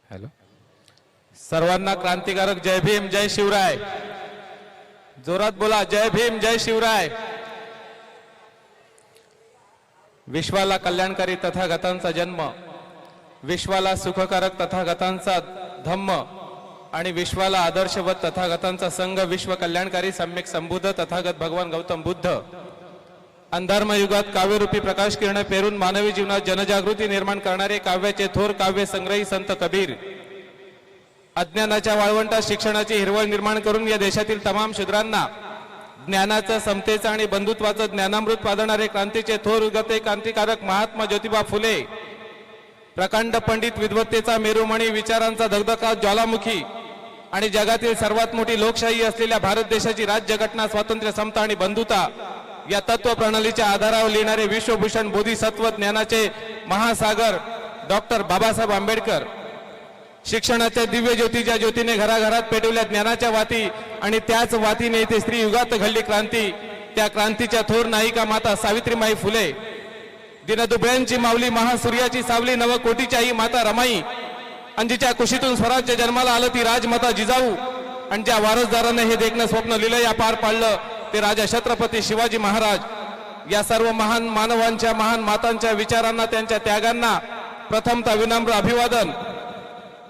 Hello, सर्वांना क्रांतिकारक जय भीम जय शिवराय. जोरात बोला, जय भीम जय शिवराय. विश्वाला कल्याणकारी तथागतांचा जन्म, विश्वाला सुखकारक तथागतांचा धम्म आणि विश्वाला आदर्शवत तथागतांचा संघ, विश्व कल्याणकारी सम्यक संबुद्ध तथागत भगवान गौतम बुद्ध. अंधारम युगात काव्यरूपी प्रकाश किरण पेरून मानवी जीवनात जनजागृती निर्माण करणारे काव्याचे थोर काव्य संग्रही संत कबीर. अज्ञानाच्या वाळवंटात शिक्षणाची हिरवळ निर्माण करून या देशातील तमाम शूद्रांना ज्ञानाचं, समतेचं आणि बंधुत्वाचं ज्ञानामृत पाजणारे क्रांतीचे थोर उगते क्रांतिकारक महात्मा ज्योतिबा फुले. प्रकांड पंडित, विद्वत्तेचा मेरुमणी, विचारांचा धगधगा ज्वालामुखी आणि जगातील सर्वात मोठी लोकशाही असलेल्या भारत देशाची राज्यघटना, स्वातंत्र्य, समता आणि बंधुता या तत्व प्रणालीच्या आधारावर लिहिणारे विश्वभूषण बोधिसत्व ज्ञानाचे महासागर डॉक्टर बाबासाहेब आंबेडकर. शिक्षणाच्या दिव्य ज्योतीच्या ज्योतीने घराघरात पेटवल्या ज्ञानाच्या वाती आणि त्याच वातीने इथे स्त्री युगात घडली क्रांती. त्या क्रांतीच्या थोर नायिका माता सावित्रीबाई फुले. दिनदुबळ्यांची माऊली, महासूर्याची सावली, नवकोटीच्याही माता रमाई. अंजीच्या कुशीतून स्वराज्य जन्माला आलं ती राजमाता जिजाऊ. आणि ज्या वारसदाराने हे देखणं स्वप्न लिहिलं, या पार पाडलं ते राजा छत्रपती शिवाजी महाराज. या सर्व महान मानवांच्या, महान मातांच्या विचारांना, त्यांच्या त्यागांना प्रथमतः विनम्र अभिवादन.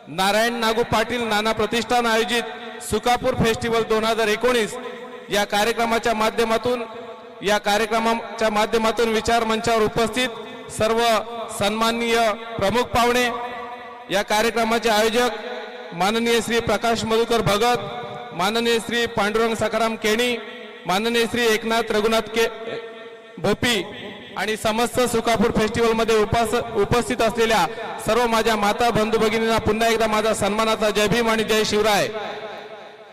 नारायण नागू पाटील नाना प्रतिष्ठान आयोजित सुकापूर फेस्टिवल 2019 या कार्यक्रमाच्या माध्यमातून विचार मंचावर उपस्थित सर्व सन्माननीय प्रमुख पाहुणे, या कार्यक्रमाचे आयोजक माननीय श्री प्रकाश मधुकर भगत, माननीय श्री पांडुरंग सखाराम केणी, माननीय श्री एकनाथ रघुनाथ भोपी आणि समस्त सुकापूर फेस्टिवल मध्ये उपस्थित असलेल्या सर्व माझ्या माता बंधू भगिनींना पुन्हा एकदा माझा सन्मानाचा जय भीम आणि जय शिवराय.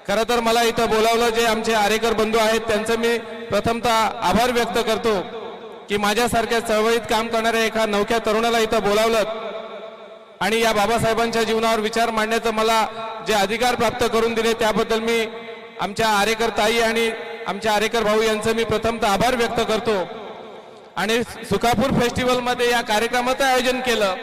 खरं तर मला इथं बोलावलं, जे आमचे आरेकर बंधू आहेत त्यांचं मी प्रथमतः आभार व्यक्त करतो की माझ्यासारख्या चळवळीत काम करणाऱ्या एका नवख्या तरुणाला इथं बोलावलं आणि या बाबासाहेबांच्या जीवनावर विचार मांडण्याचं मला जे अधिकार प्राप्त करून दिले त्याबद्दल मी आमच्या आरेकर ताई आणि आमच्या आरेकर भाऊ यांचं मी प्रथमतः आभार व्यक्त करतो. आणि सुकापूर फेस्टिवल मध्ये या कार्यक्रमाचं आयोजन केलं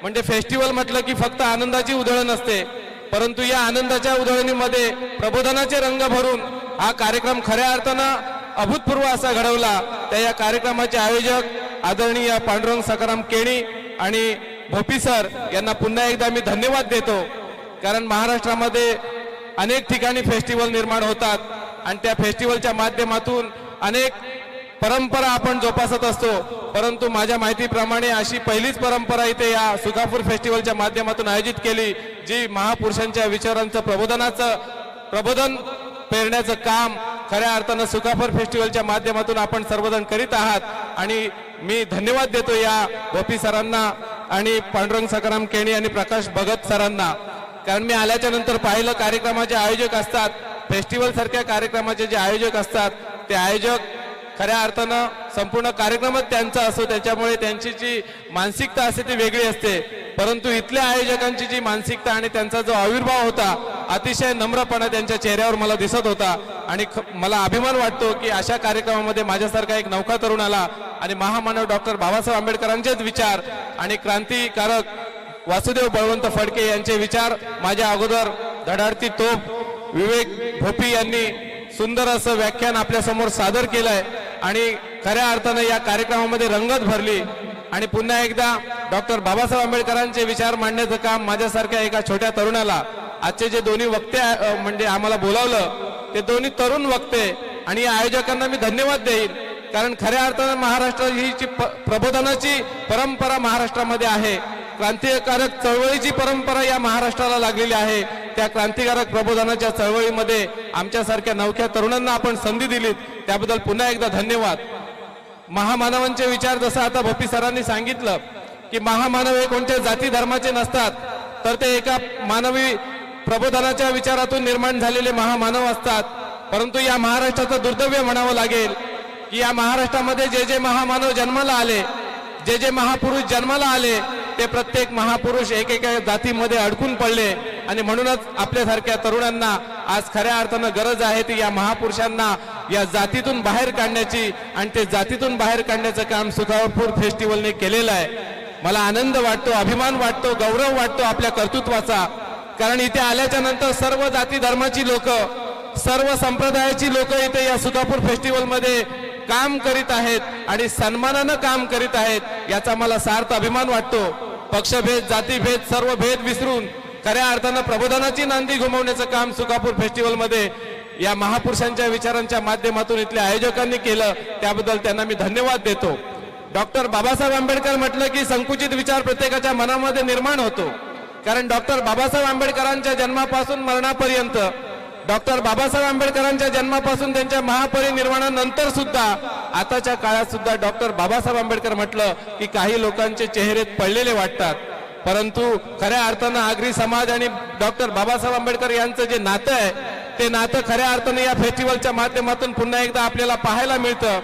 म्हणजे फेस्टिवल म्हटलं की फक्त आनंदाची उधळण असते, परंतु या आनंदाच्या उधळणीमध्ये प्रबोधनाचे रंग भरून हा कार्यक्रम खऱ्या अर्थानं अभूतपूर्व असा घडवला. त्या या कार्यक्रमाचे आयोजक आदरणीय पांडुरंग सखाराम केणी आणि भोपी सर यांना पुन्हा एकदा मी धन्यवाद देतो. कारण महाराष्ट्रामध्ये अनेक ठिकाणी फेस्टिवल निर्माण होतात आणि त्या फेस्टिवलच्या माध्यमातून अनेक परंपरा आपण जोपासत असतो, परंतु माझ्या माहितीप्रमाणे अशी पहिलीच परंपरा इथे या सुकापूर फेस्टिवलच्या माध्यमातून आयोजित केली, जी महापुरुषांच्या विचारांचं प्रबोधन पेरण्याचं काम खऱ्या अर्थानं सुकापूर फेस्टिवलच्या माध्यमातून आपण सर्वजण करीत आहात. आणि मी धन्यवाद देतो या भोपी सरांना आणि पांडुरंग सखाराम केणी आणि प्रकाश भगत सरांना. कारण मी आल्याच्या नंतर पाहिलं, कार्यक्रमाचे आयोजक असतात, फेस्टिवल सारख्या कार्यक्रमाचे जे आयोजक असतात ते आयोजक खऱ्या अर्थानं संपूर्ण कार्यक्रमच त्यांचा असतो, त्याच्यामुळे त्यांची जी मानसिकता असते ती वेगळी असते. परंतु इथल्या आयोजकांची जी मानसिकता आणि त्यांचा जो आविर्भाव होता, अतिशय नम्रपणा त्यांच्या चेहऱ्यावर मला दिसत होता. आणि मला अभिमान वाटतो की अशा कार्यक्रमामध्ये माझ्यासारखा एक नवखा तरुण आला आणि महामानव डॉक्टर बाबासाहेब आंबेडकरांचेच विचार आणि क्रांतिकारक वासुदेव बळवंत फडके यांचे विचार माझ्या अगोदर धडाडती तोप विवेक भोपी यांनी सुंदर असं व्याख्यान आपल्या समोर सादर केलंय आणि खऱ्या अर्थानं या कार्यक्रमामध्ये रंगत भरली. आणि पुन्हा एकदा डॉक्टर बाबासाहेब आंबेडकरांचे विचार मांडण्याचं काम माझ्यासारख्या एका छोट्या तरुणाला, आजचे जे दोन्ही वक्ते म्हणजे आम्हाला बोलावलं ते दोन्ही तरुण वक्ते आणि या आयोजकांना मी धन्यवाद देईन. कारण खऱ्या अर्थानं महाराष्ट्र ही प्रबोधनाची परंपरा महाराष्ट्रामध्ये आहे, क्रांतिकारक चळवळीची परंपरा या महाराष्ट्राला लागलेली आहे. त्या क्रांतिकारक प्रबोधनाच्या चळवळीमध्ये आमच्यासारख्या नवख्या तरुणांना आपण संधी दिलीत, त्याबद्दल पुन्हा एकदा धन्यवाद. महामानवांचे विचार, जसं आता भोपी सरांनी सांगितलं की महामानव हे कोणत्या जाती धर्माचे नसतात, तर ते एका मानवी प्रबोधनाच्या विचारातून निर्माण झालेले महामानव असतात. परंतु या महाराष्ट्राचं दुर्दैव म्हणावं लागेल की या महाराष्ट्रामध्ये जे जे महामानव जन्माला आले, जे जे महापुरुष जन्माला आले, ते प्रत्येक महापुरुष एकेका जातीमध्ये अडकून पडले. आणि म्हणूनच आपल्यासारख्या तरुणांना आज खऱ्या अर्थानं गरज आहे ती या महापुरुषांना या जातीतून बाहेर काढण्याची, आणि ते जातीतून बाहेर काढण्याचं काम सुकापूर फेस्टिवलने केलेलं आहे. मला आनंद वाटतो, अभिमान वाटतो, गौरव वाटतो आपल्या कर्तृत्वाचा. कारण इथे आल्याच्या नंतर सर्व जाती धर्माची लोक, सर्व संप्रदायाची लोक इथे या सुकापूर फेस्टिवलमध्ये काम करीत आहेत आणि सन्मानानं काम करीत आहेत. याचा मला सार्थ अभिमान वाटतो. पक्षभेद, जातीभेद, सर्व भेद विसरून खऱ्या अर्थानं प्रबोधनाची नांदी घुमवण्याचं काम सुकापूर फेस्टिवलमध्ये या महापुरुषांच्या विचारांच्या माध्यमातून इथल्या आयोजकांनी केलं. त्याबद्दल त्यांना मी धन्यवाद देतो. डॉक्टर बाबासाहेब आंबेडकर म्हटलं की संकुचित विचार प्रत्येकाच्या मनामध्ये निर्माण होतो. कारण डॉक्टर बाबासाहेब आंबेडकरांच्या जन्मापासून मरणापर्यंत, डॉक्टर बाबासाहेब आंबेडकरांच्या जन्मापासून त्यांच्या महापरिनिर्वाणानंतर सुद्धा, आताच्या काळात सुद्धा डॉक्टर बाबासाहेब आंबेडकर म्हटलं की काही लोकांचे चेहरे पडलेले वाटतात. परंतु खऱ्या अर्थानं आगरी समाज आणि डॉक्टर बाबासाहेब आंबेडकर यांचं जे नातं आहे, ते नातं खऱ्या अर्थानं या फेस्टिवलच्या माध्यमातून पुन्हा एकदा आपल्याला पाहायला मिळतं.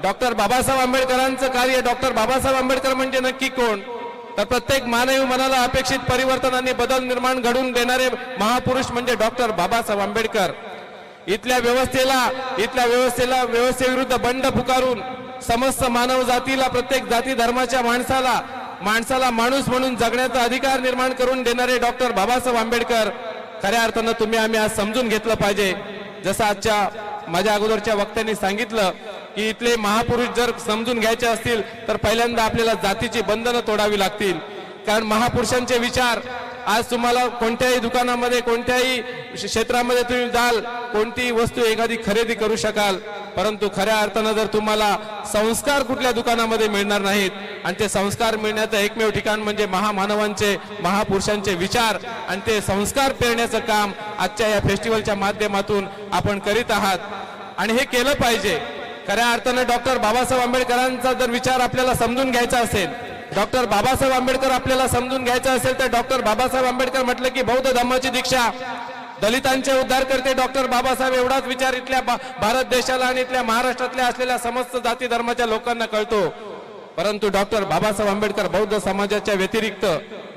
डॉक्टर बाबासाहेब आंबेडकरांचं कार्य, डॉक्टर बाबासाहेब आंबेडकर म्हणजे नक्की कोण? तर प्रत्येक मानवी मनाला अपेक्षित परिवर्तन आणि बदल निर्माण घडवून देणारे महापुरुष म्हणजे डॉक्टर बाबासाहेब आंबेडकर. इथल्या व्यवस्थेला व्यवस्थेविरुद्ध बंड पुकारून समस्त मानव जातीला, प्रत्येक जाती धर्माच्या माणसाला माणूस म्हणून जगण्याचा अधिकार निर्माण करून देणारे डॉक्टर बाबासाहेब आंबेडकर. खऱ्या अर्थानं तुम्ही आम्ही आज समजून घेतलं पाहिजे. जसं आजच्या माझ्या अगोदरच्या वक्त्यांनी सांगितलं की इथले महापुरुष जर समजून घ्यायचे असतील तर पहिल्यांदा आपल्याला जातीची बंधनं तोडावी लागतील. कारण महापुरुषांचे विचार आज तुम्हाला कोणत्याही दुकानामध्ये, कोणत्याही क्षेत्रामध्ये तुम्ही जाल, कोणतीही वस्तू एखादी खरेदी करू शकाल, परंतु खऱ्या अर्थानं जर तुम्हाला संस्कार कुठल्या दुकानामध्ये मिळणार नाहीत. आणि ते संस्कार मिळण्याचं एकमेव ठिकाण म्हणजे महामानवांचे, महापुरुषांचे विचार, आणि ते संस्कार पेरण्याचं काम आजच्या या फेस्टिवलच्या माध्यमातून आपण करीत आहात. आणि हे केलं पाहिजे. खऱ्या अर्थानं डॉक्टर बाबासाहेब आंबेडकरांचा जर विचार आपल्याला समजून घ्यायचा असेल, डॉक्टर बाबासाहेब आंबेडकर आपल्याला समजून घ्यायचं असेल, तर डॉक्टर बाबासाहेब आंबेडकर म्हटलं की बौद्ध धर्माची दीक्षा, दलितांचे उद्धार करते डॉक्टर बाबासाहेब, एवढाच विचार इथल्या भारत देशाला आणि इथल्या महाराष्ट्रातल्या असलेल्या समस्त जाती धर्माच्या लोकांना कळतो. परंतु डॉक्टर बाबासाहेब आंबेडकर बौद्ध समाजाच्या व्यतिरिक्त,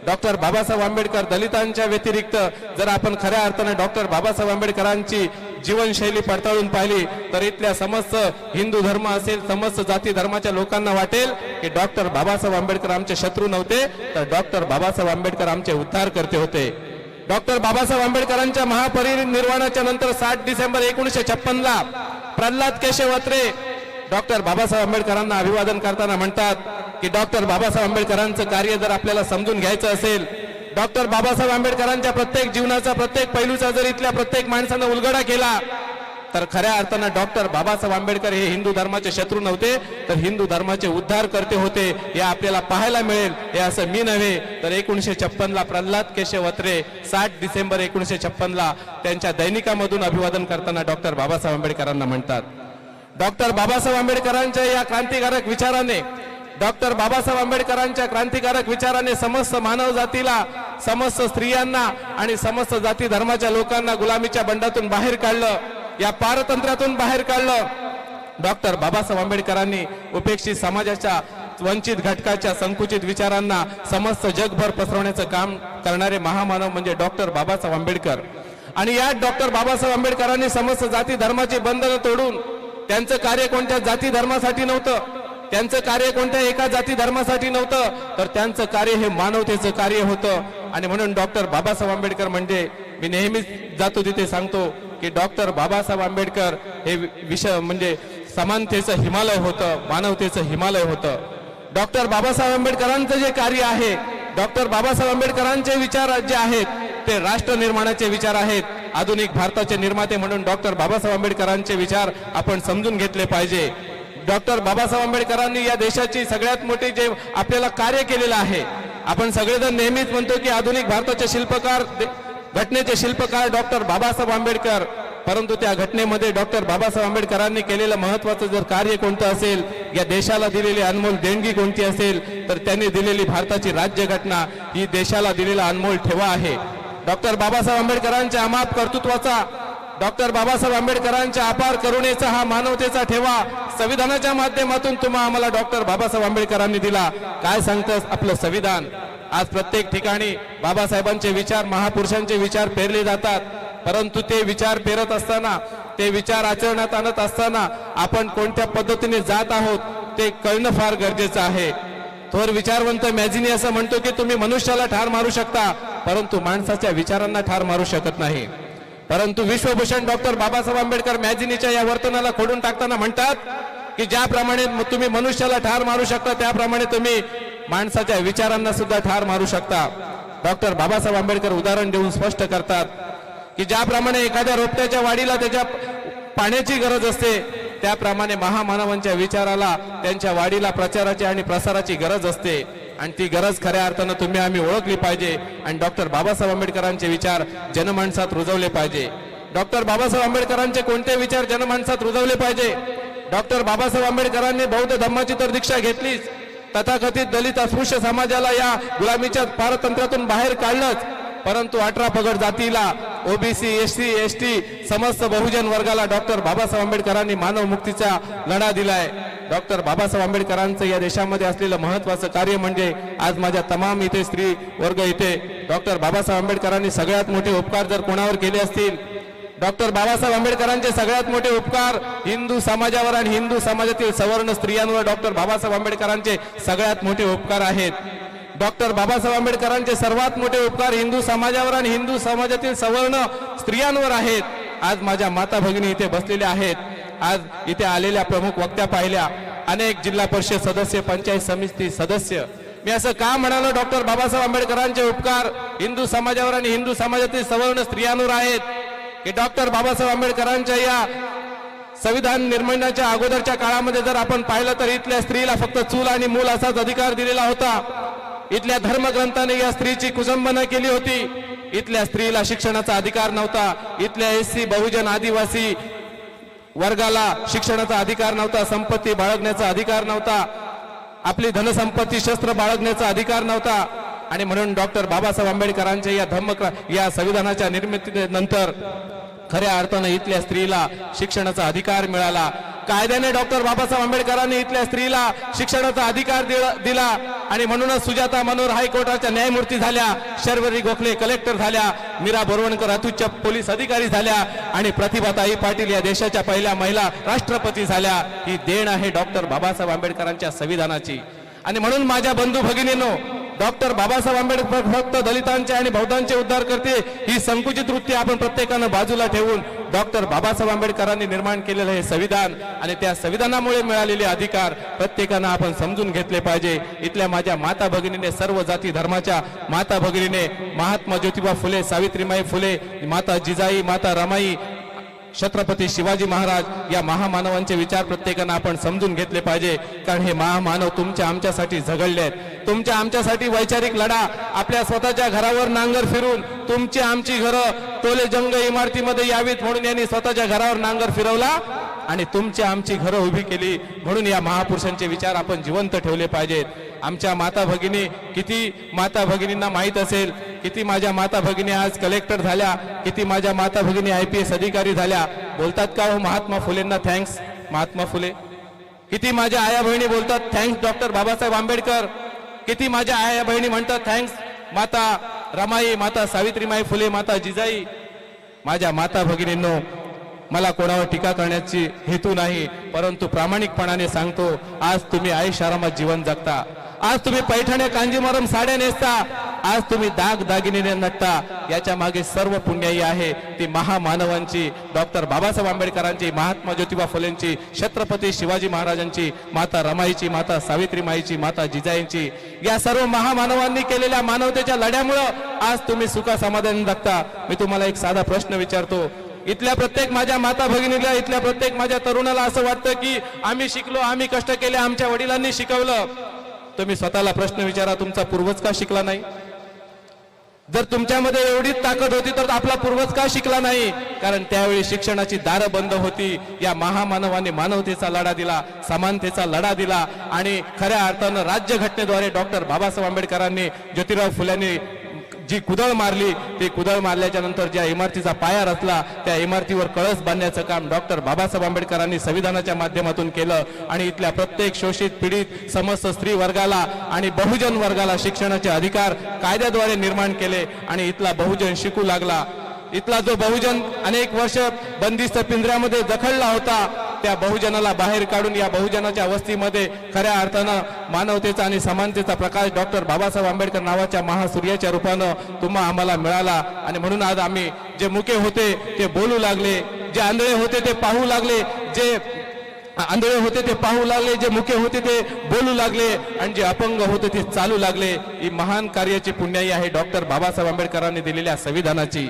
डॉक्टर बाबासाहेब आंबेडकर दलितांच्या व्यतिरिक्त जर आपण खऱ्या अर्थानं डॉक्टर बाबासाहेब आंबेडकरांची जीवनशैली पडताळून पाहिली तर इथल्या समस्त हिंदू धर्म असेल, समस्त जाती धर्माच्या लोकांना वाटेल की डॉक्टर बाबासाहेब आंबेडकर आमचे शत्रू नव्हते, तर डॉक्टर बाबासाहेब आंबेडकर आमचे उद्धार करते होते. डॉक्टर बाबासाहेब आंबेडकरांच्या महापरिनिर्वाणाच्या नंतर 7 डिसेंबर 1956 प्रल्हाद केशव अत्रे डॉक्टर बाबासाहेब आंबेडकरांना अभिवादन करताना म्हणतात की डॉक्टर बाबासाहेब आंबेडकरांचं कार्य जर आपल्याला समजून घ्यायचं असेल, डॉक्टर बाबासाहेब आंबेडकरांच्या प्रत्येक जीवनाचा, प्रत्येक पैलूचा जर इथल्या प्रत्येक माणसानं उलगडा केला तर खऱ्या अर्थानं डॉक्टर बाबासाहेब आंबेडकर हे हिंदू धर्माचे शत्रू नव्हते, तर हिंदू धर्माचे उद्धार करते होते. हे आपल्याला पाहायला मिळेल. हे असं मी नव्हे तर 1956 प्रल्हाद केशव अत्रे 7 डिसेंबर 1956 त्यांच्या दैनिकामधून अभिवादन करताना डॉक्टर बाबासाहेब आंबेडकरांना म्हणतात. डॉक्टर बाबासाहेब आंबेडकरांच्या या क्रांतिकारक विचाराने, डॉक्टर बाबासाहेब आंबेडकरांच्या क्रांतिकारक विचाराने समस्त मानव जातीला, समस्त स्त्रियांना आणि समस्त जाती धर्माच्या लोकांना गुलामीच्या बंडातून बाहेर काढलं, या पारतंत्र्यातून बाहेर काढलं. डॉक्टर बाबासाहेब आंबेडकरांनी उपेक्षित समाजाच्या, वंचित घटकाच्या संकुचित विचारांना समस्त जगभर पसरवण्याचं काम करणारे महामानव म्हणजे डॉक्टर बाबासाहेब आंबेडकर. आणि या डॉक्टर बाबासाहेब आंबेडकरांनी समस्त जाती धर्माची बंधनं तोडून, त्यांचं कार्य कोणत्या जाती धर्मासाठी नव्हतं, त्यांचं कार्य कोणत्या एका जाती धर्मासाठी नव्हतं, तर त्यांचं कार्य हे मानवतेचं कार्य होतं. आणि म्हणून डॉक्टर बाबासाहेब आंबेडकर म्हणजे, मी नेहमीच जातो तिथे सांगतो की डॉक्टर बाबासाहेब आंबेडकर हे विषय म्हणजे समानतेचं हिमालय होतं, मानवतेचं हिमालय होतं. डॉक्टर बाबासाहेब आंबेडकरांचं जे कार्य आहे, डॉक्टर बाबासाहेब आंबेडकरांचे विचार जे आहेत ते राष्ट्र निर्माणाचे विचार आहेत. आधुनिक भारताचे निर्माते म्हणून डॉक्टर बाबासाहेब आंबेडकरांचे विचार आपण समजून घेतले पाहिजे. डॉक्टर बाबासाहेब आंबेडकरांनी या देशाची सगळ्यात मोठी जे आपल्याला कार्य केलेलं आहे, आपण सगळेजण नेहमीच म्हणतो की आधुनिक भारताचे शिल्पकार, घटनेचे शिल्पकार डॉक्टर बाबासाहेब आंबेडकर, परंतु त्या घटनेमध्ये डॉक्टर बाबासाहेब आंबेडकरांनी केलेलं महत्वाचं जर कार्य कोणतं असेल, या देशाला दिलेली अनमोल देणगी कोणती असेल, तर त्यांनी दिलेली भारताची राज्यघटना ही देशाला दिलेला अनमोल ठेवा आहे. डॉक्टर बाबासाहेब आंबेडकरांच्या अमाप कर्तृत्वाचा, डॉक्टर बाबासाहेब आंबेडकरांच्या अपार करुणेचा हा मानवतेचा ठेवा संविधानाच्या माध्यमातून तुम्हा आम्हाला डॉक्टर बाबासाहेब आंबेडकरांनी दिला. काय सांगतं आपलं संविधान? आज प्रत्येक ठिकाणी बाबासाहेबांचे विचार, महापुरुषांचे विचार पेरले जातात, परंतु ते विचार पेरत असताना, ते विचार आचरणात आणत असताना आपण कोणत्या पद्धतीने जात आहोत ते कळणं फार गरजेचं आहे. थोर विचारवंत मॅझिनी असं म्हणतो की तुम्ही मनुष्याला ठार मारू शकता परंतु माणसाच्या विचारांना ठार मारू शकत नाही. परंतु विश्वभूषण डॉक्टर बाबासाहेब आंबेडकर मॅझिनीच्या या वर्तनाला खोडून टाकताना म्हणतात की ज्याप्रमाणे तुम्ही मनुष्याला ठार मारू शकता त्याप्रमाणे तुम्ही माणसाच्या विचारांना सुद्धा ठार मारू शकता. डॉक्टर बाबासाहेब आंबेडकर उदाहरण देऊन स्पष्ट करतात की ज्याप्रमाणे एखाद्या रोपट्याच्या वाढीला त्याच्या पाण्याची गरज असते त्याप्रमाणे महामानवांच्या विचाराला त्यांच्या वाढीला प्रचाराची आणि प्रसाराची गरज असते आणि ती गरज खऱ्या अर्थानं तुम्ही आम्ही ओळखली पाहिजे आणि डॉक्टर बाबासाहेब आंबेडकरांचे विचार जनमानसात रुजवले पाहिजे. डॉक्टर बाबासाहेब आंबेडकरांचे कोणते विचार जनमानसात रुजवले पाहिजे. डॉक्टर बाबासाहेब आंबेडकरांनी बौद्ध धम्माची तर दीक्षा घेतलीच, तथाकथित दलित अस्पृश्य समाजाला या गुलामीच्या पारतंत्र्यातून बाहेर काढलंच, परंतु 18 पगड जातीला ओबीसी एससी एसटी समस्त बहुजन वर्गाला डॉक्टर बाबासाहेब आंबेडकरांनी मानव मुक्तीचा लढा दिलाय. डॉक्टर बाबासाहेब आंबेडकरांचं या देशामध्ये असलेलं महत्वाचं कार्य म्हणजे आज माझ्या तमाम इथे स्त्री वर्ग इथे डॉक्टर बाबासाहेब आंबेडकरांनी सगळ्यात मोठे उपकार जर कोणावर केले असतील, डॉक्टर बाबासाहेब आंबेडकरांचे सगळ्यात मोठे उपकार हिंदू समाजावर आणि हिंदू समाजातील सवर्ण स्त्रियांवर डॉक्टर बाबासाहेब आंबेडकरांचे सगळ्यात मोठे उपकार आहेत. डॉक्टर बाबासाहेब आंबेडकरांचे सर्वात मोठे उपकार हिंदू समाजावर आणि हिंदू समाजातील सवर्ण स्त्रियांवर आहेत. आज माझ्या माता भगिनी इथे बसलेल्या आहेत. आज इथे आलेल्या प्रमुख वक्त्या पाहिल्या, अनेक जिल्हा परिषद सदस्य, पंचायत समिती सदस्य. मी असं का म्हणालो डॉक्टर बाबासाहेब आंबेडकरांचे उपकार हिंदू समाजावर आणि हिंदू समाजातील सवर्ण स्त्रियांवर आहेत की डॉक्टर बाबासाहेब आंबेडकरांच्या या संविधान निर्माणाच्या अगोदरच्या काळामध्ये जर आपण पाहिलं तर इथल्या स्त्रीला फक्त चूल आणि मूल असाच अधिकार दिलेला होता. इथल्या धर्मग्रंथाने या स्त्रीची कुसंबना केली होती. इथल्या स्त्रीला शिक्षणाचा अधिकार नव्हता. इथल्या एससी बहुजन आदिवासी वर्गाला शिक्षणाचा अधिकार नव्हता, संपत्ती बाळगण्याचा अधिकार नव्हता, आपली धनसंपत्ती शस्त्र बाळगण्याचा अधिकार नव्हता. आणि म्हणून डॉक्टर बाबासाहेब आंबेडकरांच्या या संविधानाच्या निर्मितीनंतर खऱ्या अर्थानं इथल्या स्त्रीला शिक्षणाचा अधिकार मिळाला. कायद्याने डॉक्टर बाबासाहेब आंबेडकरांनी इथल्या स्त्रीला शिक्षणाचा अधिकार दिला आणि म्हणूनच सुजाता मनोहर हायकोर्टाच्या न्यायमूर्ती झाल्या, शर्वरी गोखले कलेक्टर झाल्या, मीरा बोरवणकर अत्युच्च पोलीस अधिकारी झाल्या आणि प्रतिभाताई पाटील या देशाच्या पहिल्या महिला राष्ट्रपती झाल्या. ही देण आहे डॉक्टर बाबासाहेब आंबेडकरांच्या संविधानाची. आणि म्हणून माझ्या बंधू भगिनींनो, डॉक्टर बाबासाहेब आंबेडकर फक्त दलितांचे आणि बौद्धांचे उद्धार करते ही संकुचित वृत्ती आपण प्रत्येकानं बाजूला ठेवून डॉक्टर बाबासाहेब आंबेडकरांनी निर्माण केलेलं हे संविधान आणि त्या संविधानामुळे मिळालेले अधिकार प्रत्येकानं आपण समजून घेतले पाहिजे. इथल्या माझ्या माता भगिनीने, सर्व जाती धर्माच्या माता भगिनीने महात्मा ज्योतिबा फुले, सावित्रीबाई फुले, माता जिजाई, माता रमाई, छत्रपती शिवाजी महाराज या महामानवांचे विचार प्रत्येकानं आपण समजून घेतले पाहिजे. कारण हे महामानव तुमच्या आमच्यासाठी झगडले आहेत. तुमच्या आमच्यासाठी वैचारिक लढा, आपल्या स्वतःच्या घरावर नांगर फिरून तुमची आमची घरं टोले जंग इमारतीमध्ये यावीत म्हणून यांनी स्वतःच्या घरावर नांगर फिरवला आणि तुमची आमची घरं उभी केली. म्हणून या महापुरुषांचे विचार आपण जिवंत ठेवले पाहिजेत. आमच्या माता भगिनी, किती माता भगिनींना माहीत असेल, किती माझ्या माता भगिनी आज कलेक्टर झाल्या, किती माझ्या माता भगिनी IPS अधिकारी झाल्या. बोलतात का हो महात्मा फुलेंना थँक्स महात्मा फुले? किती माझ्या आया बहिणी बोलतात थँक्स डॉक्टर बाबासाहेब आंबेडकर? किती माझ्या आया बहिणी म्हणतात थँक्स माता रमाई, माता सावित्रीबाई फुले, माता जिजाई? माझ्या माता भगिनींनो, मला कोणावर टीका करण्याची हेतू नाही, परंतु प्रामाणिकपणाने सांगतो, आज तुम्ही आयुष आरामात जीवन जगता, आज तुम्ही पैठण्या कांजीवरम साड्या नेसता, आज तुम्ही दाग दागिने नटता. याच्या मागे सर्व पुण्याई आहे ती महामानवांची, डॉक्टर बाबासाहेब आंबेडकरांची, महात्मा ज्योतिबा फुलेंची, छत्रपती शिवाजी महाराजांची, माता रमाईची, माता सावित्रीमाईची, माता जिजाईंची, या सर्व महामानवांनी केलेल्या मानवतेच्या लढ्यामुळं आज तुम्ही सुखा समाधान जगता. मी तुम्हाला एक साधा प्रश्न विचारतो. इथल्या प्रत्येक माझ्या माता भगिनीला, इथल्या प्रत्येक माझ्या तरुणाला असं वाटतं की आम्ही शिकलो, आम्ही कष्ट केले, आमच्या वडिलांनी शिकवलं. तुम्ही स्वतःला प्रश्न विचारा, तुमचा पूर्वज का शिकला नाही? जर तुमच्यामध्ये एवढीच ताकद होती तर आपला पूर्वज का शिकला नाही? कारण त्यावेळी शिक्षणाची दारं बंद होती. या महामानवाने मानवतेचा लढा दिला, समानतेचा लढा दिला आणि खऱ्या अर्थानं राज्यघटनेद्वारे डॉक्टर बाबासाहेब आंबेडकरांनी, ज्योतिराव फुल्यांनी जी कुदळ मारली, ती कुदळ मारल्याच्या नंतर ज्या इमारतीचा पाया रचला, त्या इमारतीवर कळस बांधण्याचं काम डॉक्टर बाबासाहेब आंबेडकरांनी संविधानाच्या माध्यमातून केलं. आणि इथल्या प्रत्येक शोषित, पीडित समस्त स्त्री वर्गाला आणि बहुजन वर्गाला शिक्षणाचे अधिकार कायद्याद्वारे निर्माण केले आणि इथला बहुजन शिकू लागला. इथला जो बहुजन अनेक वर्ष बंदिस्त पिंजऱ्यामध्ये जखडला होता, त्या बहुजनाला बाहेर काढून या बहुजनाच्या वस्तीमध्ये खऱ्या अर्थानं मानवतेचा आणि समानतेचा प्रकाश डॉक्टर बाबासाहेब आंबेडकर नावाच्या महासूर्याच्या रूपानं तुम्हा आम्हाला मिळाला. आणि म्हणून आज आम्ही जे मुके होते ते बोलू लागले, जे आंधळे होते ते पाहू लागले, जे आंधळे होते ते पाहू लागले, जे मुके होते ते बोलू लागले आणि जे अपंग होते ते चालू लागले. ही महान कार्याची पुण्याई आहे डॉक्टर बाबासाहेब आंबेडकरांनी दिलेल्या संविधानाची.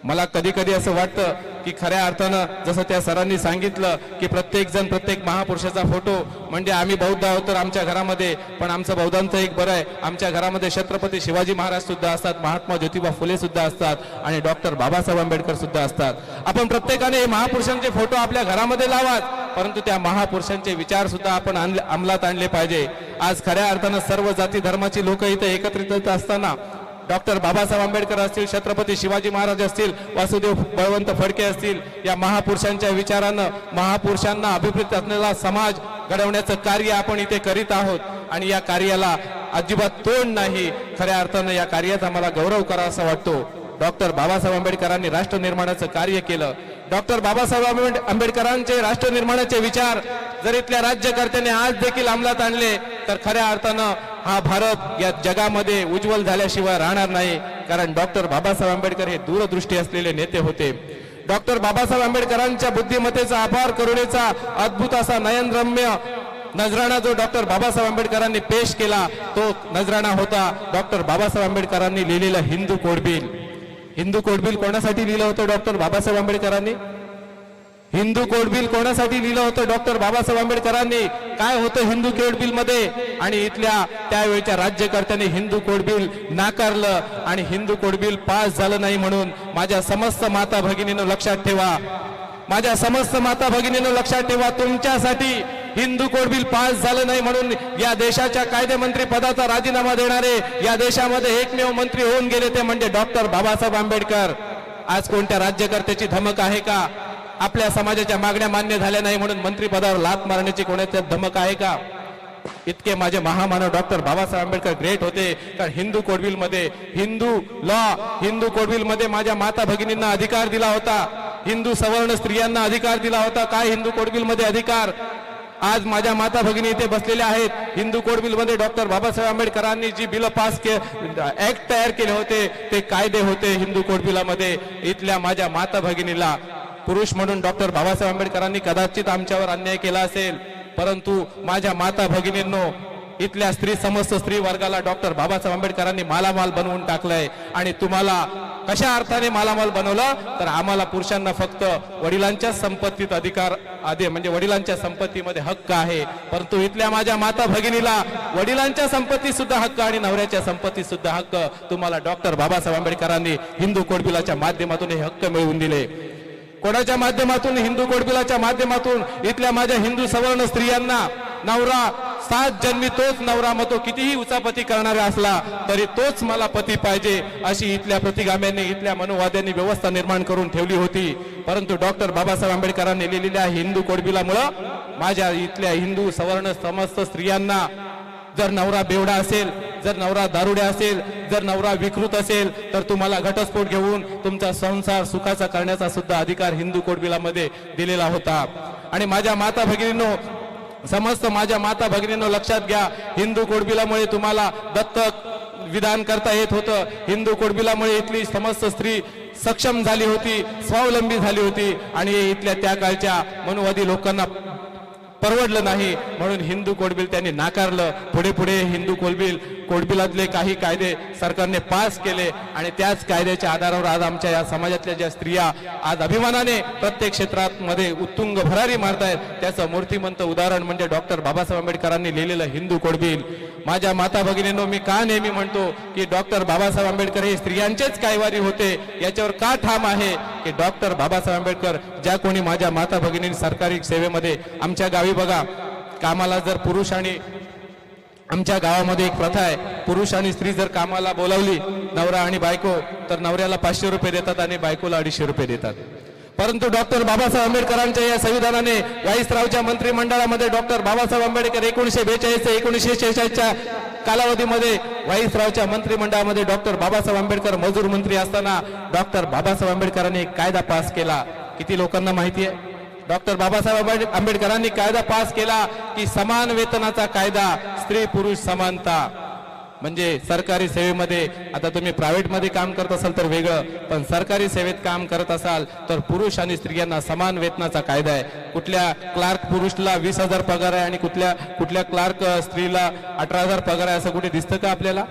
मला कधी कधी असं वाटतं की खऱ्या अर्थानं जसं त्या सरांनी सांगितलं की प्रत्येक जण प्रत्येक महापुरुषाचा फोटो, म्हणजे आम्ही बौद्ध आहोत तर आमच्या घरामध्ये, पण आमचं बौद्धांचं एक बरं आहे, आमच्या घरामध्ये छत्रपती शिवाजी महाराज सुद्धा असतात, महात्मा ज्योतिबा फुले सुद्धा असतात आणि डॉक्टर बाबासाहेब आंबेडकर सुद्धा असतात. आपण प्रत्येकाने हे महापुरुषांचे फोटो आपल्या घरामध्ये लावात, परंतु त्या महापुरुषांचे विचार सुद्धा आपण अंमलात आणले पाहिजे. आज खऱ्या अर्थानं सर्व जाती धर्माची लोक इथे एकत्रित असताना डॉक्टर बाबासाहेब आंबेडकर असतील, छत्रपती शिवाजी महाराज असतील, वासुदेव बळवंत फडके असतील, या महापुरुषांच्या विचारानं महापुरुषांना अभिप्रेत असलेला समाज घडवण्याचं कार्य आपण इथे करीत आहोत आणि या कार्याला अजिबात तोड नाही. खऱ्या अर्थानं या कार्याचा मला गौरव करा असं वाटतो. डॉक्टर बाबासाहेब आंबेडकरांनी राष्ट्र निर्माणाचं कार्य केलं. डॉक्टर बाबासाहेब आंबेडकरांचे राष्ट्र निर्माणाचे विचार जर इथल्या राज्यकर्त्यांनी आज देखील अंमलात आणले तर खऱ्या अर्थानं हा भारत या जगामध्ये उज्ज्वल झाल्याशिवाय राहणार नाही. कारण डॉक्टर बाबासाहेब आंबेडकर हे दूरदृष्टी असलेले नेते होते. डॉक्टर बाबासाहेब आंबेडकरांच्या बुद्धिमत्तेचा, अपार करुणेचा, अद्भुत असा नयनरम्य नजराणा जो डॉक्टर बाबासाहेब आंबेडकरांनी पेश केला तो नजराणा होता डॉक्टर बाबासाहेब आंबेडकरांनी लिहिलेलं Hindu code bill. Hindu code bill कोणासाठी लिहिलं होतं डॉक्टर बाबासाहेब आंबेडकरांनी? हिंदू कोड बिल कोणासाठी लिहिलं होतं डॉक्टर बाबासाहेब आंबेडकरांनी? काय होतं हिंदू कोड बिल मध्ये? आणि इथल्या त्यावेळच्या राज्यकर्त्यांनी हिंदू कोड बिल नाकारलं आणि हिंदू कोड बिल पास झालं नाही. म्हणून माझ्या समस्त माता भगिनींनो लक्षात ठेवा, माझ्या समस्त माता भगिनींनो लक्षात ठेवा, तुमच्यासाठी हिंदू कोड बिल पास झालं नाही म्हणून या देशाच्या कायदेमंत्री पदाचा राजीनामा देणारे या देशामध्ये एकमेव मंत्री होऊन गेले ते म्हणजे डॉक्टर बाबासाहेब आंबेडकर. आज कोणत्या राज्यकर्त्याची धमक आहे का? आपल्या समाजाच्या मागण्या मान्य झाल्या नाही म्हणून मंत्रिपदावर लात मारण्याची कोणाची धमक आहे का? इतके माझे महामानव डॉक्टर बाबासाहेब आंबेडकर ग्रेट होते. कारण हिंदू कोड बिल मध्ये, हिंदू कोड बिल मध्ये माझ्या माता भगिनींना अधिकार दिला होता, हिंदू सवर्ण स्त्रियांना अधिकार दिला होता. काय हिंदू कोड बिल मध्ये अधिकार? आज माझ्या माता भगिनी इथे बसलेल्या आहेत. हिंदू कोड बिल मध्ये डॉक्टर बाबासाहेब आंबेडकरांनी जी बिल पास ऍक्ट तयार केले होते ते कायदे होते हिंदू कोड बिलामध्ये. इथल्या माझ्या माता भगिनीला पुरुष म्हणून डॉक्टर बाबासाहेब आंबेडकरांनी कदाचित आमच्यावर अन्याय केला असेल, परंतु माझ्या माता भगिनींनो इथल्या समस्त स्त्री वर्गाला डॉक्टर बाबासाहेब आंबेडकरांनी मालामाल बनवून टाकलंय. आणि तुम्हाला कशा अर्थाने मालामाल बनवलं तर आम्हाला पुरुषांना फक्त वडिलांच्या संपत्तीत अधिकार म्हणजे वडिलांच्या संपत्तीमध्ये हक्क आहे, परंतु इथल्या माझ्या माता भगिनीला वडिलांच्या संपत्तीत सुद्धा हक्क आणि नवऱ्याच्या संपत्तीत सुद्धा हक्क तुम्हाला डॉक्टर बाबासाहेब आंबेडकरांनी हिंदू कोड बिलाच्या माध्यमातून हे हक्क मिळवून दिले. कोणाच्या माध्यमातून? हिंदू कोड बिलाच्या माध्यमातून. इथल्या माझ्या हिंदू सवर्ण स्त्रियांना नवरा 7 जन्मी तोच नवरा, मग तो कितीही उचापती करणारा असला तरी तोच मला पती पाहिजे अशी इथल्या प्रतिगाम्यांनी, इथल्या मनोवाद्यांनी व्यवस्था निर्माण करून ठेवली होती. परंतु डॉक्टर बाबासाहेब आंबेडकरांनी लिहिलेल्या हिंदू कोड बिलामुळं माझ्या इथल्या हिंदू सवर्ण समस्त स्त्रियांना जर नवरा बेवडा असेल, जर नवरा दारुड्या असेल, जर नवरा विकृत असेल तर तुम्हाला घटस्फोट घेऊन तुमचा संसार सुखाचा करण्याचा सुद्धा अधिकार हिंदू कोड बिलामध्ये दिलेला होता. आणि माझ्या माता भगिनींनो, समस्त माझ्या माता भगिनींनो लक्षात घ्या, हिंदू कोड बिलामुळे तुम्हाला दत्तक विधान करता येत होतं. हिंदू कोड बिलामुळे इथली समस्त स्त्री सक्षम झाली होती, स्वावलंबी झाली होती आणि इथल्या त्या काळच्या मनुवादी लोकांना परवडलं नाही म्हणून हिंदू कोड बिल त्यांनी नाकारलं. पुढे पुढे हिंदू कोड बिलातले काही कायदे सरकारने पास केले आणि त्याच कायद्याच्या आधारावर आज आमच्या या समाजातल्या ज्या स्त्रिया आज अभिमानाने प्रत्येक क्षेत्रात मध्ये उत्तुंग भरारी मारतायत त्याचं मूर्तिमंत उदाहरण म्हणजे डॉक्टर बाबासाहेब आंबेडकरांनी लिहिलेलं हिंदू कोड बिल. माझ्या माता भगिनींनो, मी का नेहमी म्हणतो की डॉक्टर बाबासाहेब आंबेडकर हे स्त्रियांचेच कायवारी होते, याच्यावर का ठाम आहे की डॉक्टर बाबासाहेब आंबेडकर ज्या कोणी माझ्या माता भगिनी सरकारी सेवेमध्ये आमच्या गावी बघा, कामाला जर पुरुष आणि आमच्या गावामध्ये एक प्रथा आहे, पुरुष आणि स्त्री जर कामाला बोलावली नवरा आणि बायको तर नवऱ्याला 500 रुपये देतात आणि बायकोला 250 रुपये देतात. परंतु डॉक्टर बाबासाहेब आंबेडकरांच्या या संविधानाने वाईसरावच्या मंत्रिमंडळामध्ये डॉक्टर बाबासाहेब आंबेडकर 1942 ते 1946च्या कालावधीमध्ये वाईसरावच्या मंत्रिमंडळामध्ये डॉक्टर बाबासाहेब आंबेडकर मजूर मंत्री असताना डॉक्टर बाबासाहेब आंबेडकरांनी एक कायदा पास केला. किती लोकांना माहिती आहे? डॉक्टर बाबासाहेब आंबेडकरांनी कायदा पास केला की समान वेतनाचा कायदा, स्त्री पुरुष समानता. म्हणजे सरकारी सेवेमध्ये आता तुम्ही प्रायव्हेटमध्ये काम करत असाल तर वेगळं, पण सरकारी सेवेत काम करत असाल तर पुरुष आणि स्त्रियांना समान वेतनाचा कायदा आहे. कुठल्या क्लार्क पुरुषला 20,000 पगार आहे आणि कुठल्या क्लार्क स्त्रीला 18,000 पगार आहे असं कुठे दिसतं का आपल्याला?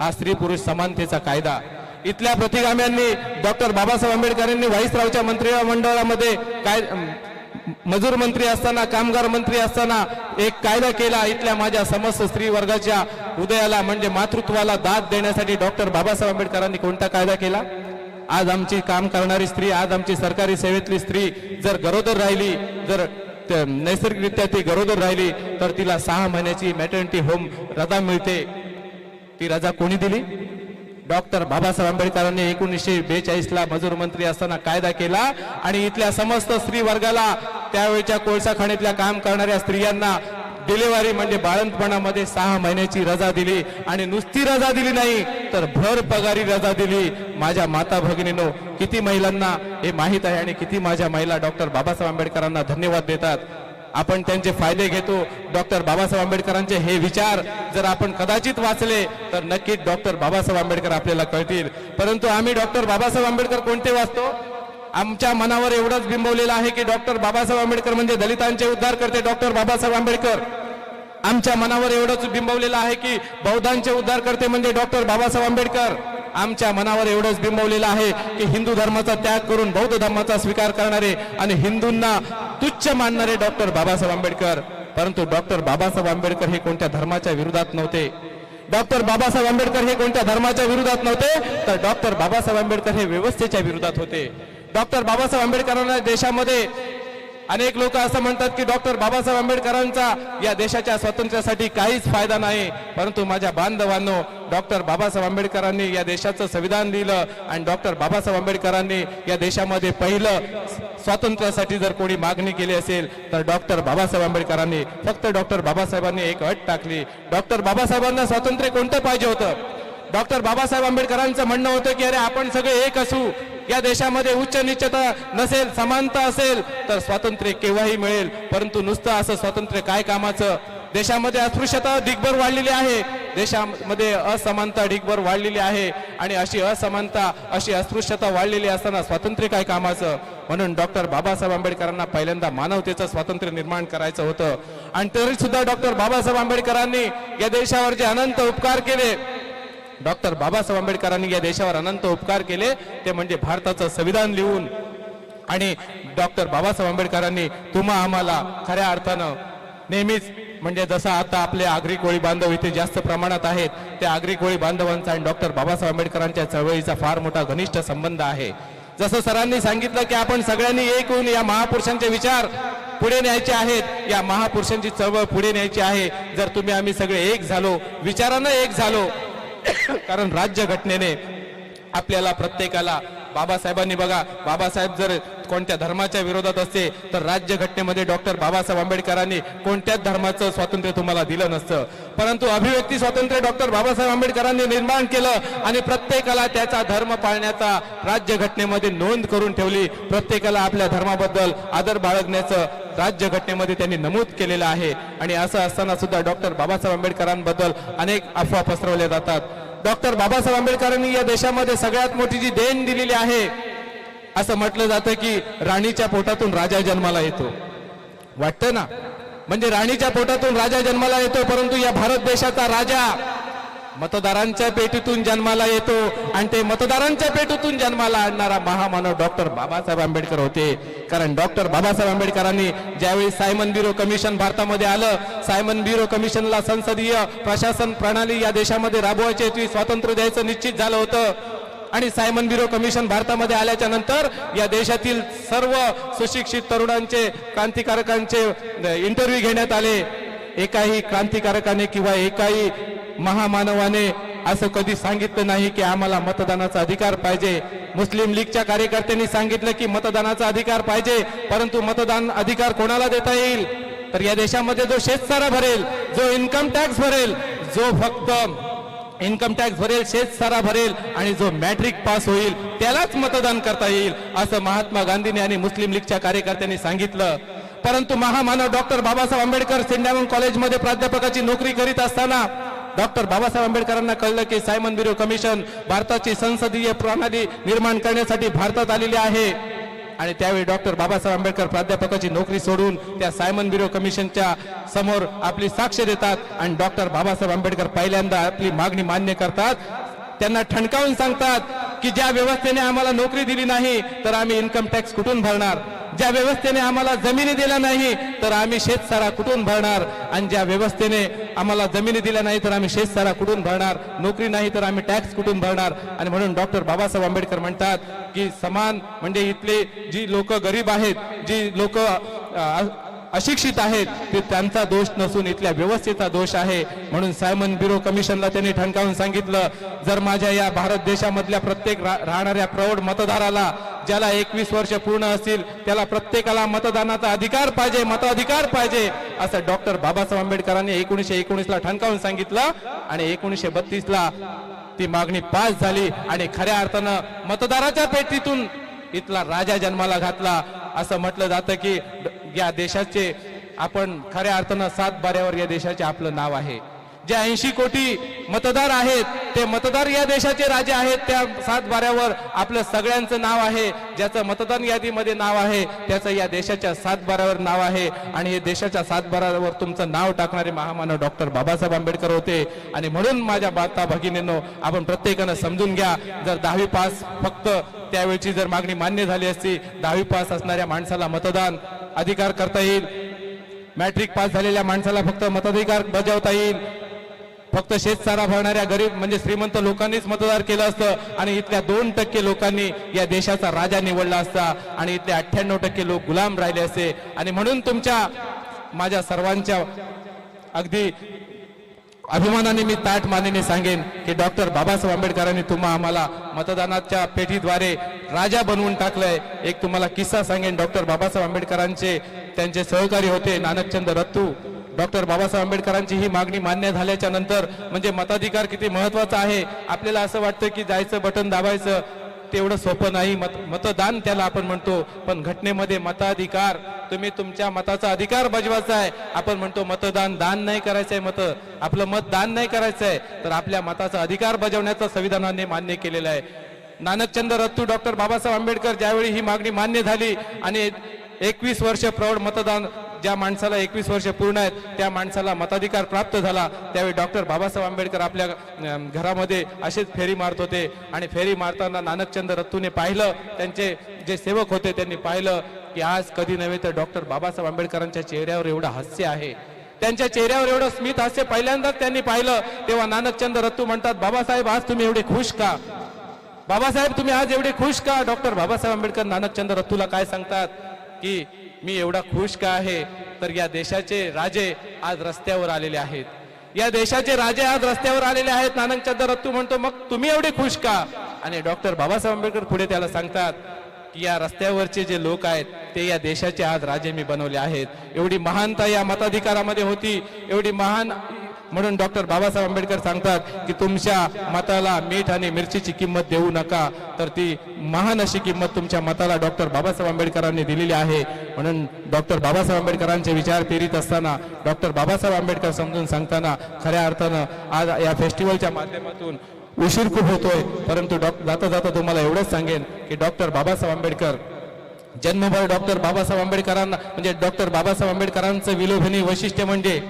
हा स्त्री पुरुष समानतेचा कायदा. इथल्या प्रतिगाम्यांनी डॉक्टर बाबासाहेब आंबेडकरांनी व्हाईसरावच्या मंत्रिमंडळामध्ये काय मजूर मंत्री असताना, कामगार मंत्री असताना एक कायदा केला. इथल्या माझ्या समस्त स्त्री वर्गाच्या उदयाला म्हणजे मातृत्वाला दाद देण्यासाठी डॉक्टर बाबासाहेब आंबेडकरांनी कोणता कायदा केला? आज आमची काम करणारी स्त्री, आज आमची सरकारी सेवेतली स्त्री जर गरोदर राहिली, जर नैसर्गिकरित्या ती गरोदर राहिली तर तिला 6 महिन्याची मॅटर्निटी होम रजा मिळते. ती रजा कोणी दिली? डॉक्टर बाबासाहेब आंबेडकरांनी 1942 ला मजूर मंत्री असताना कायदा केला आणि इथल्या समस्त स्त्री वर्गाला, त्यावेळच्या कोळसा खाणीतल्या काम करणाऱ्या स्त्रियांना डिलिव्हरी म्हणजे बाळंतपणामध्ये 6 महिन्याची रजा दिली. आणि नुसती रजा दिली नाही तर भर पगारी रजा दिली. माझ्या माता भगिनींनो, किती महिलांना हे माहीत आहे आणि किती माझ्या महिला डॉक्टर बाबासाहेब आंबेडकरांना धन्यवाद देतात. आपण त्यांचे फायदे घेतो. डॉक्टर बाबासाहेब आंबेडकरांचे हे विचार जर आपण कदाचित वाचले तर नक्कीच डॉक्टर बाबासाहेब आंबेडकर आपल्याला कळतील. परंतु आम्ही डॉक्टर बाबासाहेब आंबेडकर कोणते वाचतो? आमच्या मनावर एवढंच बिंबवलेलं आहे की डॉक्टर बाबासाहेब आंबेडकर म्हणजे दलितांचे उद्धार करते डॉक्टर बाबासाहेब आंबेडकर. आमच्या मनावर एवढंच बिंबवलेलं आहे की बौद्धांचे उद्धार करते म्हणजे डॉक्टर बाबासाहेब आंबेडकर. आमच्या मनावर एवढंच बिंबवलेलं आहे की हिंदू धर्माचा त्याग करून बौद्ध धर्माचा स्वीकार करणारे आणि हिंदूंना तुच्छ मानणारे डॉक्टर बाबासाहेब आंबेडकर. परंतु डॉक्टर बाबासाहेब आंबेडकर हे कोणत्या धर्माच्या विरोधात नव्हते. डॉक्टर बाबासाहेब आंबेडकर हे कोणत्या धर्माच्या विरोधात नव्हते, तर डॉक्टर बाबासाहेब आंबेडकर हे व्यवस्थेच्या विरोधात होते. डॉक्टर बाबासाहेब आंबेडकरांना देशामध्ये अनेक लोक असं म्हणतात की डॉक्टर बाबासाहेब आंबेडकरांचा या देशाच्या स्वातंत्र्यासाठी काहीच फायदा नाही. परंतु माझ्या बांधवांनो, डॉक्टर बाबासाहेब आंबेडकरांनी या देशाचं संविधान लिहिलं आणि डॉक्टर बाबासाहेब आंबेडकरांनी या देशामध्ये पहिलं स्वातंत्र्यासाठी जर कोणी मागणी केली असेल तर डॉक्टर बाबासाहेब आंबेडकरांनी, फक्त डॉक्टर बाबासाहेबांनी एक अट टाकली. डॉक्टर बाबासाहेबांना स्वातंत्र्य कोणतं पाहिजे होतं? डॉक्टर बाबासाहेब आंबेडकरांचं म्हणणं होतं की अरे आपण सगळे एक असू, या देशामध्ये उच्च नीचता नसेल, समानता असेल तर स्वातंत्र्य केव्हाही मिळेल. परंतु नुसतं असं स्वातंत्र्य काय कामाचं? देशामध्ये अस्पृश्यता ढिगभर वाढलेली आहे, देशामध्ये असमानता ढिगभर वाढलेली आहे आणि अशी असमानता, अशी अस्पृश्यता वाढलेली असताना स्वातंत्र्य काय कामाचं? म्हणून डॉक्टर बाबासाहेब आंबेडकरांना पहिल्यांदा मानवतेचं स्वातंत्र्य निर्माण करायचं होतं. आणि तरी सुद्धा डॉक्टर बाबासाहेब आंबेडकरांनी या देशावर जे अनंत उपकार केले, डॉक्टर बाबासाहेब आंबेडकरांनी या देशावर अनंत उपकार केले ते म्हणजे भारताचं संविधान लिहून. आणि डॉक्टर बाबासाहेब आंबेडकरांनी तुम्हा आम्हाला खऱ्या अर्थानं नेहमीच, म्हणजे जसं आता आपले आगरी कोळी बांधव इथे जास्त प्रमाणात आहेत, त्या आगरी कोळी बांधवांचा आणि डॉक्टर बाबासाहेब आंबेडकरांच्या चळवळीचा फार मोठा घनिष्ठ संबंध आहे. जसं सरांनी सांगितलं की आपण सगळ्यांनी एक होऊन या महापुरुषांचे विचार पुढे न्यायचे आहेत, या महापुरुषांची चळवळ पुढे न्यायची आहे. जर तुम्ही आम्ही सगळे एक झालो, विचारानं एक झालो, कारण राज्यघटनेने आपल्याला प्रत्येकाला, बाबासाहेबांनी बघा, बाबासाहेब जर कोणत्या धर्माच्या विरोधात असते तर राज्यघटनेमध्ये डॉक्टर बाबासाहेब आंबेडकरांनी कोणत्याच धर्माचं स्वातंत्र्य तुम्हाला दिलं नसतं. परंतु अभिव्यक्ती स्वातंत्र्य डॉक्टर बाबासाहेब आंबेडकरांनी निर्माण केलं आणि प्रत्येकाला त्याचा धर्म पाळण्याचा राज्यघटनेमध्ये नोंद करून ठेवली. प्रत्येकाला आपल्या धर्माबद्दल आदर बाळगण्याचं राज्यघटनेमध्ये त्यांनी नमूद केलेलं आहे. आणि असं असताना सुद्धा डॉक्टर बाबासाहेब आंबेडकरांबद्दल अनेक अफवा पसरवल्या जातात. डॉक्टर बाबासाहेब आंबेडकरांनी या देशामध्ये सगळ्यात मोठी जी देण दिलेली आहे, असं म्हटलं जातं की राणीच्या पोटातून राजा जन्माला येतो. वाटतं ना, म्हणजे राणीच्या पोटातून राजा जन्माला येतो, परंतु या भारत देशाचा राजा मतदारांच्या पेटीतून जन्माला येतो आणि ते मतदारांच्या पेटीतून जन्माला आणणारा महामानव डॉक्टर बाबासाहेब आंबेडकर होते. कारण डॉक्टर बाबासाहेब आंबेडकरांनी ज्यावेळी सायमन ब्युरो कमिशन भारतामध्ये आलं, सायमन ब्युरो कमिशनला संसदीय प्रशासन प्रणाली या देशामध्ये राबवायची, स्वातंत्र्य द्यायचं निश्चित झालं होतं. आणि सायमन ब्युरो कमिशन भारतामध्ये आल्याच्या नंतर या देशातील सर्व सुशिक्षित तरुणांचे, क्रांतिकारकांचे इंटरव्ह्यू घेण्यात आले. एकाही क्रांतिकारकाने किंवा एकाही महामानवाने असं कधी सांगितलं नाही की आम्हाला मतदानाचा अधिकार पाहिजे. मुस्लिम लीगच्या कार्यकर्त्यांनी सांगितलं की मतदानाचा अधिकार पाहिजे, परंतु मतदान अधिकार कोणाला देता येईल? तर या देशामध्ये जो शेतसारा भरेल, जो इन्कम टॅक्स भरेल, जो फक्त इन्कम टॅक्स भरेल, शेतसारा भरेल आणि जो मॅट्रिक पास होईल त्यालाच मतदान करता येईल असं महात्मा गांधींनी आणि मुस्लिम लीगच्या कार्यकर्त्यांनी सांगितलं. परंतु महामानव डॉक्टर बाबासाहेब आंबेडकर सेंट कॉलेजमध्ये प्राध्यापकाची नोकरी करीत असताना डॉक्टर बाबासाहेब आंबेडकरांना कळलं की सायमन ब्युरो कमिशन भारताची संसदीय प्रणाली निर्माण करण्यासाठी भारतात आलेली आहे. आणि त्यावेळी डॉक्टर बाबासाहेब आंबेडकर प्राध्यापकाची नोकरी सोडून त्या सायमन ब्युरो कमिशनच्या समोर आपली साक्ष देतात आणि डॉक्टर बाबासाहेब आंबेडकर पहिल्यांदा आपली मागणी मान्य करतात. त्यांना ठणकावून सांगतात की ज्या व्यवस्थेने आम्हाला नोकरी दिली नाही तर आम्ही इन्कम टॅक्स कुठून भरणार, ज्या व्यवस्थेने आम्हाला जमिनी दिल्या नाही तर आम्ही शेतसारा कुठून भरणार, आणि ज्या व्यवस्थेने आम्हाला जमिनी दिल्या नाही तर आम्ही शेतसारा कुठून भरणार, नोकरी नाही तर आम्ही टॅक्स कुठून भरणार. आणि म्हणून डॉक्टर बाबासाहेब आंबेडकर म्हणतात की समान म्हणजे इथले जी लोक गरीब आहेत, जी लोक अशिक्षित आहेत ते त्यांचा दोष नसून इथल्या व्यवस्थेचा दोष आहे. म्हणून सायमन ब्युरो कमिशनला त्यांनी ठणकावून सांगितलं, जर माझ्या या भारत देशामधल्या प्रत्येक राहणाऱ्या प्रौढ मतदाराला ज्याला 21 वर्ष पूर्ण असतील त्याला प्रत्येकाला मतदानाचा अधिकार पाहिजे, मताधिकार पाहिजे असं डॉक्टर बाबासाहेब आंबेडकरांनी 1919ला ठणकावून सांगितलं. आणि 1932ला ती मागणी पास झाली आणि खऱ्या अर्थानं मतदाराच्या पेटीतून इथला राजा जन्माला घातला. असं म्हटलं जातं की या देशाचे आपण खऱ्या अर्थानं 7 बाऱ्यावर या देशाचे आपलं नाव आहे. जे 80 कोटी मतदार आहेत ते मतदार या देशाचे राजे आहेत. त्या 7 बाऱ्यावर आपलं सगळ्यांचं नाव आहे. ज्याचं मतदान यादीमध्ये नाव आहे त्याचं या देशाच्या 7 बाऱ्यावर नाव आहे. आणि हे देशाच्या 7 बाऱ्यावर तुमचं नाव टाकणारे महामानव डॉक्टर बाबासाहेब आंबेडकर होते. आणि म्हणून माझ्या माता भगिनींनो, आपण प्रत्येकानं समजून घ्या, जर 10वी पास फक्त त्यावेळची जर मागणी मान्य झाली असती, 10वी पास असणाऱ्या माणसाला मतदान अधिकार करता येईल, मॅट्रिक पास झालेल्या माणसाला फक्त मताधिकार बजावता येईल, फक्त शेतसारा भरणाऱ्या गरीब म्हणजे श्रीमंत लोकांनीच मतदार केलं असतं आणि इथल्या 2% लोकांनी या देशाचा राजा निवडला असता आणि इथले 98% लोक गुलाम राहिले असते. आणि म्हणून तुमच्या माझ्या सर्वांच्या अगदी अभिमानाने मी ताठ मानेने सांगेन की डॉक्टर बाबासाहेब आंबेडकरांनी आम्हाला मतदानाच्या पेटीद्वारे राजा बनवून टाकलंय. एक तुम्हाला किस्सा सांगेन. डॉक्टर बाबासाहेब आंबेडकरांचे त्यांचे सहकारी होते नानकचंद रत्तू. डॉक्टर बाबासाहेब आंबेडकरांची ही मागणी मान्य झाल्याच्या नंतर म्हणजे मताधिकार किती महत्वाचा आहे. आपल्याला असं वाटतं की जायचं बटन दाबायचं तेवढं सोपं नाही. मतदान त्याला आपण म्हणतो, पण घटनेमध्ये मताधिकार, तुम्ही तुमच्या मताचा अधिकार बजवायचा आहे. आपण म्हणतो मतदान दान नाही करायचंय, आपलं मत दान नाही करायचंय, तर आपल्या मताचा अधिकार बजावण्याचा संविधानाने मान्य केलेलं आहे. नानकचंद रत्तू डॉक्टर बाबासाहेब आंबेडकर ज्यावेळी ही मागणी मान्य झाली आणि 21 वर्ष प्रौढ मतदान, ज्या माणसाला 21 वर्ष पूर्ण आहेत त्या माणसाला मताधिकार प्राप्त झाला, त्यावेळी डॉक्टर बाबासाहेब आंबेडकर आपल्या घरामध्ये असेच फेरी मारत होते. आणि फेरी मारताना नानकचंद रत्तूने पाहिलं, त्यांचे जे सेवक होते त्यांनी पाहिलं की आज कधी नव्हे तर डॉक्टर बाबासाहेब आंबेडकरांच्या चेहऱ्यावर एवढं हास्य आहे, त्यांच्या चेहऱ्यावर एवढं स्मित हास्य पहिल्यांदाच त्यांनी पाहिलं. तेव्हा नानकचंद रत्तू म्हणतात, बाबासाहेब आज तुम्ही एवढे खुश का? बाबासाहेब तुम्ही आज एवढे खुश का? डॉक्टर बाबासाहेब आंबेडकर नानकचंद रत्तूला काय सांगतात की मी एवढा खुश का आहे, तर या देशाचे राजे आज रस्त्यावर आलेले आहेत, या देशाचे राजे आज रस्त्यावर आलेले आहेत. नानकचंद रत्तू म्हणतो मग तुम्ही एवढे खुश का? आणि डॉक्टर बाबासाहेब आंबेडकर पुढे त्याला सांगतात की या रस्त्यावरचे जे लोक आहेत ते या देशाचे आज राजे मी बनवले आहेत. एवढी महानता या मताधिकारामध्ये होती, एवढी महान. म्हणून डॉक्टर बाबासाहेब आंबेडकर सांगतात की तुमच्या मताला मीठ आणि मिरचीची किंमत देऊ नका, तर ती महान अशी किंमत तुमच्या मताला डॉक्टर बाबासाहेब आंबेडकरांनी दिलेली आहे. म्हणून डॉक्टर बाबासाहेब आंबेडकरांचे विचार पेरीत असताना, डॉक्टर बाबासाहेब आंबेडकर समजून सांगताना खऱ्या अर्थानं आज या फेस्टिवलच्या माध्यमातून उशीर खूप होतोय, परंतु जाता जाता तुम्हाला एवढंच सांगेन की डॉक्टर बाबासाहेब आंबेडकर जन्मभर डॉक्टर बाबासाहेब आंबेडकरांना म्हणजे डॉक्टर बाबासाहेब आंबेडकरांचं विलोभनीय वैशिष्ट्य म्हणजे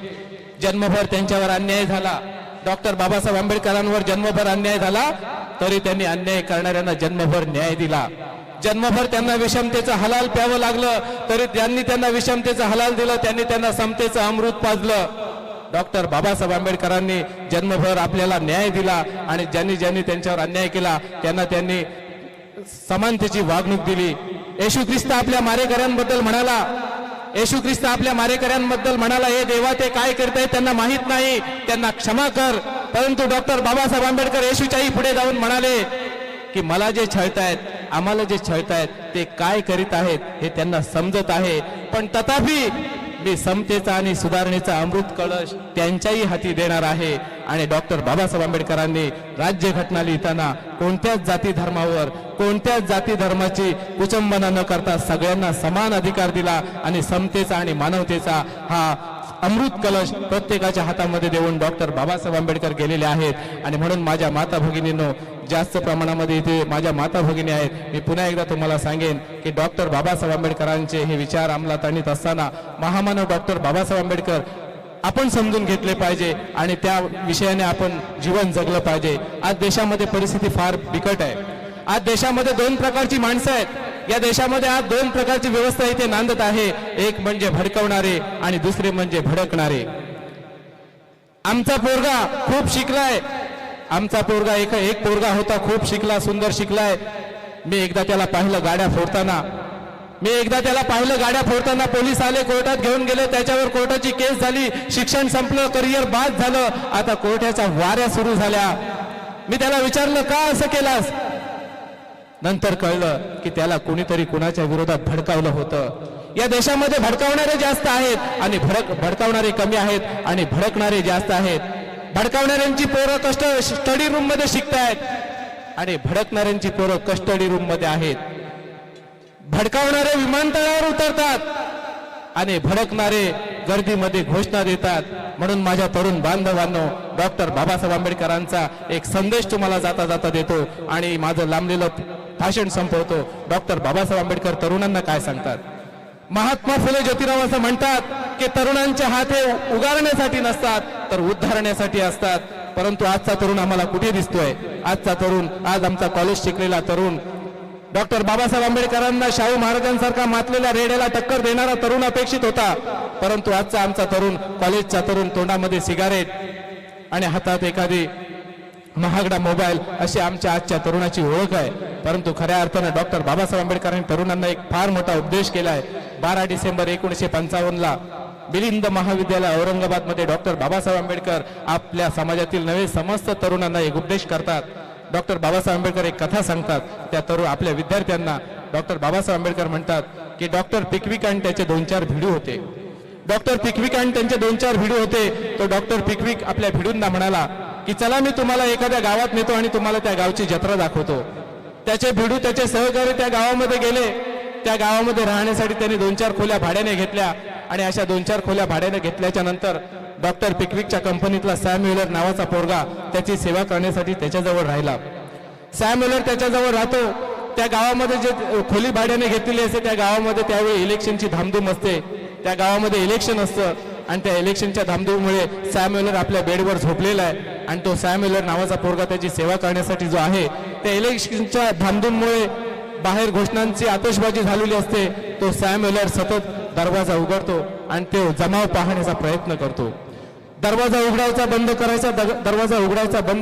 जन्मभर त्यांच्यावर अन्याय झाला. डॉक्टर बाबासाहेब आंबेडकरांवर जन्मभर अन्याय झाला तरी त्यांनी अन्याय करणाऱ्यांना जन्मभर न्याय दिला. जन्मभर त्यांना विषमतेचं हलाल प्यावं लागलं तरी त्यांना विषमतेचं हलाल दिलं, त्यांनी त्यांना समतेचं अमृत पाजलं. डॉक्टर बाबासाहेब आंबेडकरांनी जन्मभर आपल्याला न्याय दिला आणि ज्यांनी ज्यांनी त्यांच्यावर अन्याय केला त्यांनी समानतेची वागणूक दिली. येशू ख्रिस्त आपल्या मारेकऱ्यांबद्दल म्हणाला, येशू ख्रिस्त आपल्या मारेकऱ्यांबद्दल म्हणाला, हे देवा ते काय करतायत त्यांना माहित नाही, त्यांना क्षमा कर. परंतु डॉक्टर बाबासाहेब आंबेडकर येशूच्याही पुढे जाऊन म्हणाले की मला जे छळतायत, आम्हाला जे छळतायत ते काय करीत आहेत हे त्यांना समजत आहे, पण तथापि मी समतेचा आणि सुधारणेचा अमृत कळश त्यांच्याही हाती देणार आहे. आणि डॉक्टर बाबासाहेब आंबेडकरांनी राज्यघटना लिहिताना कोणत्याच जाती धर्मावर कोणत्याच जाती धर्माची कुचंबना न करता सगळ्यांना समान अधिकार दिला आणि समतेचा आणि मानवतेचा हा अमृत कलश प्रत्येकाच्या हातामध्ये देऊन डॉक्टर बाबासाहेब आंबेडकर गेलेले आहेत. आणि म्हणून माझ्या माता भगिनींनो, जास्त प्रमाणामध्ये इथे माझ्या माता भगिनी आहेत, मी पुन्हा एकदा तुम्हाला सांगेन की डॉक्टर बाबासाहेब आंबेडकरांचे हे विचार अंमलात आणीत असताना महामानव डॉक्टर बाबासाहेब आंबेडकर आपण समजून घेतले पाहिजे आणि त्या विषयाने आपण जीवन जगलं पाहिजे. आज देशामध्ये परिस्थिती फार बिकट आहे. आज देशामध्ये दोन प्रकारची माणसं आहेत. या देशामध्ये आज दोन प्रकारची व्यवस्था इथे नांदत आहे. एक म्हणजे भडकवणारे आणि दुसरे म्हणजे भडकणारे. आमचा पोरगा खूप शिकलाय. आमचा पोरगा एक पोरगा होता, खूप शिकला, सुंदर शिकलाय. मी एकदा त्याला पाहिलं गाड्या फोडताना पोलीस आले, कोर्टात घेऊन गेले, त्याच्यावर कोर्टाची केस झाली, शिक्षण संपलं, करिअर बाद झालं. आता कोर्टाच्या वाऱ्या सुरू झाल्या. मी त्याला विचारलं, का असं केलास? नंतर कळलं की त्याला कोणीतरी कुणाच्या विरोधात भडकावलं होतं. या देशामध्ये भडकावणारे जास्त आहेत आणि भडकावणारे कमी आहेत आणि भडकणारे जास्त आहेत. भडकावणाऱ्यांची पोरं स्टडी रूम मध्ये शिकतायत आणि भडकणाऱ्यांची पोरं कस्टडी रूम मध्ये आहेत. भडकावणारे विमानतळावर उतरतात आणि भडकणारे गर्दीमध्ये घोषणा देतात. म्हणून माझ्या तरुण बांधवांनो, डॉक्टर बाबासाहेब आंबेडकरांचा एक संदेश तुम्हाला जाता जाता देतो आणि माझं लांबलेलं भाषण संपवतो. डॉक्टर बाबासाहेब आंबेडकर तरुणांना काय सांगतात? महात्मा फुले ज्योतिराव असं म्हणतात की तरुणांचे हात हे उगारण्यासाठी नसतात तर उद्धारण्यासाठी असतात. परंतु आजचा तरुण आम्हाला कुठे दिसतोय? आजचा तरुण, आज आमचा कॉलेज शिकलेला तरुण डॉक्टर बाबासाहेब आंबेडकरांना, शाहू महाराजांसारखा मातलेल्या रेड्याला टक्कर देणारा तरुण अपेक्षित होता. परंतु आजचा आमचा तरुण, कॉलेजचा तरुण, तोंडामध्ये सिगारेट आणि हातात एखादी महागडा मोबाईल, अशी आमच्या आजच्या तरुणाची ओळख आहे. परंतु खऱ्या अर्थानं डॉक्टर बाबासाहेब आंबेडकरांनी तरुणांना एक फार मोठा उपदेश केला आहे. 12 डिसेंबर 1955 मिलिंद महाविद्यालय औरंगाबादमध्ये डॉक्टर बाबासाहेब आंबेडकर आपल्या समाजातील नवे समस्त तरुणांना एक उपदेश करतात. डॉक्टर बाबासाहेब आंबेडकर एक कथा सांगतात. त्या तरुण आपल्या विद्यार्थ्यांना डॉक्टर बाबासाहेब आंबेडकर म्हणतात की डॉक्टर पिकविक आणि त्याचे 2-4 भिडू होते. डॉक्टर पिकविक आणि त्यांचे 2-4 भिडू होते. तो डॉक्टर पिकविक आपल्या भिडूंना म्हणाला की चला मी तुम्हाला एखाद्या गावात नेतो आणि तुम्हाला त्या गावची जत्रा दाखवतो. त्याचे भिडू, त्याचे सहकारी त्या गावामध्ये गेले. त्या गावामध्ये राहण्यासाठी त्यांनी 2-4 खोल्या भाड्याने घेतल्या आणि अशा 2-4 खोल्या भाड्याने घेतल्याच्या नंतर डॉक्टर पिकविकच्या कंपनीतला सॅम म्युलर नावाचा पोरगा त्याची सेवा करण्यासाठी त्याच्याजवळ राहिला. सॅम म्युलर त्याच्याजवळ राहतो. त्या गावामध्ये जे खोली भाड्याने घेतलेली असते त्या गावामध्ये त्यावेळी इलेक्शनची धामधूम असते. त्या गावामध्ये इलेक्शन असतं आणि त्या इलेक्शनच्या धामधूममुळे सॅम म्युलर आपल्या बेडवर झोपलेला आहे आणि तो सॅम म्युलर नावाचा पोरगा त्याची सेवा करण्यासाठी जो आहे, त्या इलेक्शनच्या धामधूममुळे बाहेर घोषणांची आतषबाजी झालेली असते. तो सॅम म्युलर सतत दरवाजा उघडतो आणि तो जमाव पाहण्याचा प्रयत्न करतो. दरवाजा उघडायचा बंद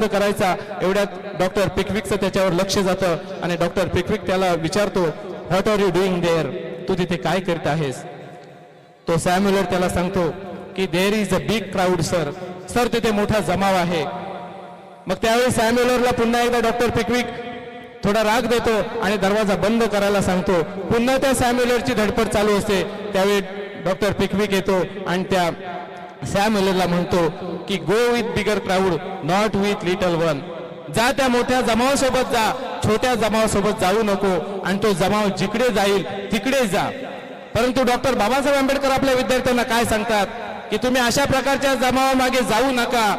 करायचा एवढ्यात डॉक्टर पिकविकचं त्याच्यावर लक्ष जातं आणि डॉक्टर पिकविक त्याला विचारतो, what are you doing there? तू तिथे काय करत आहेस? तो सॅम म्युलर त्याला सांगतो की there is a big crowd sir. Sir तिथे मोठा जमाव आहे. मग त्यावेळी सॅम म्युलरला पुन्हा एकदा डॉक्टर पिकविक थोडा राग देतो आणि दरवाजा बंद करायला सांगतो. पुन्हा त्या सॅम म्युलरची धडपड चालू असते. त्यावेळी डॉक्टर पिकविक येतो आणि त्या सॅम म्युलरला म्हणतो की go with bigger crowd, not with little one. जा त्या मोठ्या जमावासोबत जा, छोट्या जमावासोबत जाऊ नको आणि तो जमाव जिकडे जाईल तिकडे जा. परंतु डॉक्टर बाबासाहेब आंबेडकर आपल्या विद्यार्थ्यांना काय सांगतात की तुम्ही अशा प्रकारच्या जमावामागे जाऊ नका.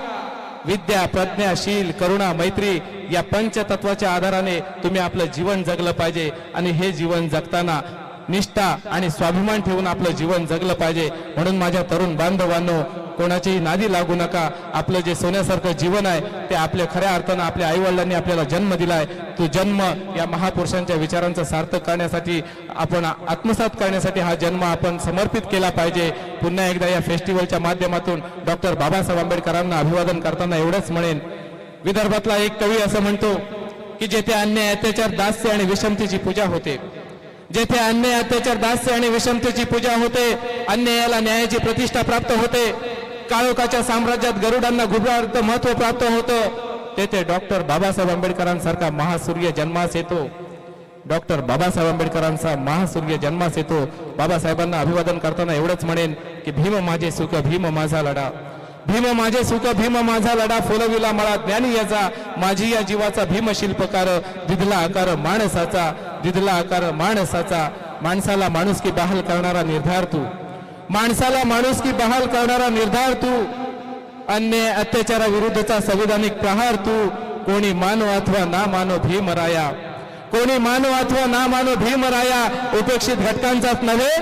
विद्या, प्रज्ञा, शील, करुणा, मैत्री या पंचतत्वाच्या आधाराने तुम्ही आपलं जीवन जगलं पाहिजे आणि हे जीवन जगताना निष्ठा आणि स्वाभिमान ठेवून आपलं जीवन जगलं पाहिजे. म्हणून माझ्या तरुण बांधवांनो, कोणाचीही नादी लागू नका. आपलं जे सोन्यासारखं जीवन आहे ते आपल्या खऱ्या अर्थानं आपल्या आईवडिलांनी आपल्याला जन्म दिलाय. तो जन्म या महापुरुषांच्या विचारांचं सार्थक करण्यासाठी, आपण आत्मसात करण्यासाठी हा जन्म आपण समर्पित केला पाहिजे. पुन्हा एकदा या फेस्टिवलच्या माध्यमातून डॉक्टर बाबासाहेब आंबेडकरांना अभिवादन करताना एवढंच म्हणेन, विदर्भातला एक कवी असं म्हणतो की जेथे अन्याय, अत्याचार, दास्य आणि विषमतेची पूजा होते, जेथे अन्याय, अत्याचार, दास्य आणि विषमतेची पूजा होते, अन्यायाला न्यायाची प्रतिष्ठा प्राप्त होते, काळोखाच्या साम्राज्यात गरुडांना गुरुवार्थ महत्व प्राप्त होतं, तेथे डॉक्टर बाबासाहेब आंबेडकरांसारखा महासूर्य जन्मास येतो. डॉक्टर बाबासाहेब आंबेडकरांचा महास्वर्गीय जन्मास येतो. बाबासाहेबांना अभिवादन करताना एवढंच म्हणेन की भीम माझे सुख भीम माझा लढा, भीम माझे सुख भीम माझा लढा, फुलविला मला ज्ञानी याचा, माझी या जीवाचा भीम शिल्पकार, दिधला आकार माणसाचा, दिधला आकार माणसाचा, माणसाला माणुसकी बहाल करणारा निर्धार तू, माणसाला माणुसकी बहाल करणारा निर्धार तू, अन्याय अत्याचाराविरुद्धचा संविधानिक प्रहार तू, कोणी मानो अथवा ना मानो भीमराया, कोणी मानो अथवा ना मानो भीमराया, उपेक्षित घटकांचाच नव्हे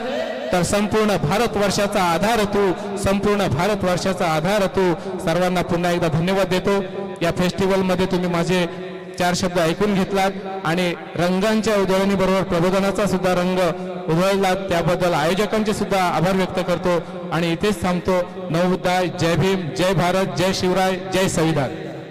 तर संपूर्ण भारतवर्षाचा आधार तू, संपूर्ण भारतवर्षाचा आधार तू. सर्वांना पुन्हा एकदा धन्यवाद देतो. या फेस्टिवलमध्ये तुम्ही माझे 4 शब्द ऐकून घेतलात आणि रंगांच्या उधळणीबरोबर प्रबोधनाचा सुद्धा रंग उधळलात, त्याबद्दल आयोजकांचे सुद्धा आभार व्यक्त करतो आणि इथेच थांबतो. नवोदय, जय भीम, जय भारत, जय शिवराय, जय संविधान.